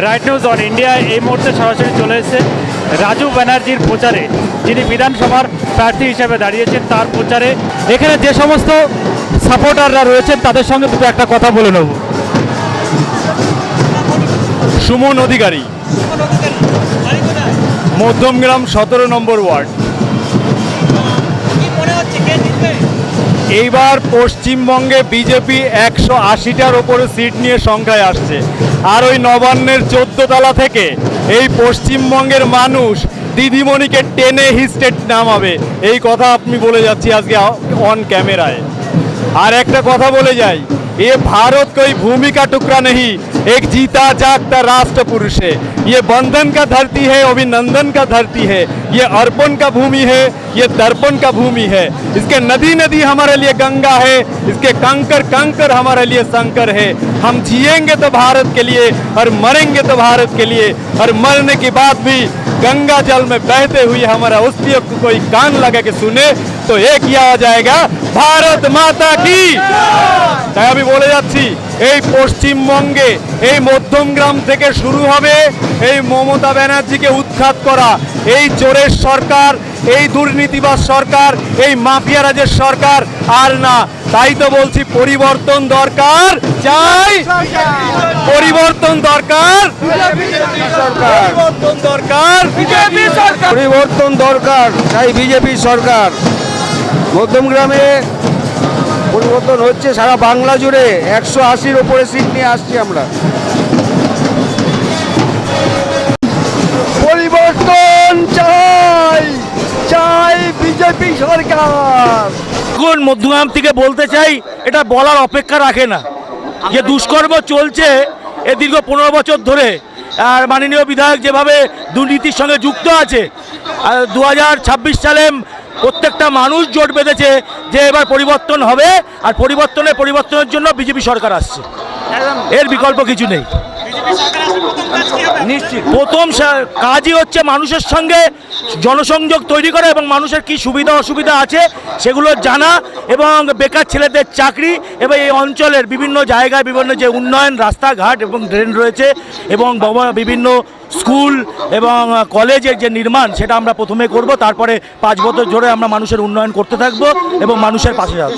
Right news on India এই মুহূর্তে সরাসরি চলে এসেছে রাজু ব্যানার্জির প্রচারে, যিনি বিধানসভার প্রার্থী হিসেবে দাঁড়িয়েছেন তার প্রচারে। এখানে যে সমস্ত সাপোর্টাররা রয়েছেন তাদের সঙ্গে দুটো একটা কথা বলে নেব। সুমন অধিকারী, মধ্যমগ্রাম 17 নম্বর ওয়ার্ড। এইবার পশ্চিমবঙ্গে বিজেপি 180টার ওপরে সিট নিয়ে সংখ্যায় আসছে, আর ওই নবান্নের 14 তলা থেকে এই পশ্চিমবঙ্গের মানুষ দিদিমণিকে টেনে হিস্টেট নামাবে, এই কথা আপনি বলে যাচ্ছি আজকে অন ক্যামেরায়। আর একটা কথা বলে যাই, ये भारत कोई भूमि का टुकड़ा नहीं, एक जीता जागता राष्ट्र पुरुष है। ये बंधन का धरती है, अभिनंदन का धरती है। ये अर्पण का भूमि है, ये दर्पण का भूमि है। इसके नदी नदी हमारे लिए गंगा है, इसके कंकर कंकर हमारे लिए शंकर है। हम जिएंगे तो भारत के लिए और मरेंगे तो भारत के लिए, और मरने के बाद भी गंगा जल में बहते हुए हमारा अस्तित्व को कोई कान लगा के सुने तो एक ही आ जाएगा, भारत माता की। তাই আমি বলে যাচ্ছি, এই পশ্চিমবঙ্গে এই মধ্যমগ্রাম থেকে শুরু হবে এই মমতা ব্যানার্জিকে উৎখাত করা, এই চোরের সরকার, এই দুর্নীতিবাজ সরকার, এই মাফিয়া রাজের সরকার আর না। তাই তো বলছি পরিবর্তন দরকার, চাই পরিবর্তন দরকার, পরিবর্তন দরকার, পরিবর্তন দরকার, তাই বিজেপি সরকার। মধ্যমগ্রামে পরিবর্তন হচ্ছে, সারা বাংলা জুড়ে 180-র ওপরে সিট নিয়ে আসছি আমরা। পরিবর্তন চাই, চাই বিজেপি সরকার। এখন মধ্যগ্রাম থেকে বলতে চাই, এটা বলার অপেক্ষা রাখে না। যে দুষ্কর্ম চলছে এ দীর্ঘ 15 বছর ধরে, আর মাননীয় বিধায়ক যেভাবে দুর্নীতির সঙ্গে যুক্ত আছে, 2026 সালে প্রত্যেকটা মানুষ জোট বেঁধেছে যে এবার পরিবর্তন হবে, আর পরিবর্তনের জন্য বিজেপি সরকার আসছে, এর বিকল্প কিছু নেই। নিশ্চিত প্রথম কাজই হচ্ছে মানুষের সঙ্গে জনসংযোগ তৈরি করা এবং মানুষের কি সুবিধা অসুবিধা আছে সেগুলো জানা, এবং বেকার ছেলেদের চাকরি, এবং এই অঞ্চলের বিভিন্ন জায়গায় বিভিন্ন যে উন্নয়ন, রাস্তাঘাট এবং ড্রেন রয়েছে, এবং বিভিন্ন স্কুল এবং কলেজের যে নির্মাণ, সেটা আমরা প্রথমে করব, তারপরে 5 বছর ধরে আমরা মানুষের উন্নয়ন করতে থাকবো এবং মানুষের পাশে যাবো।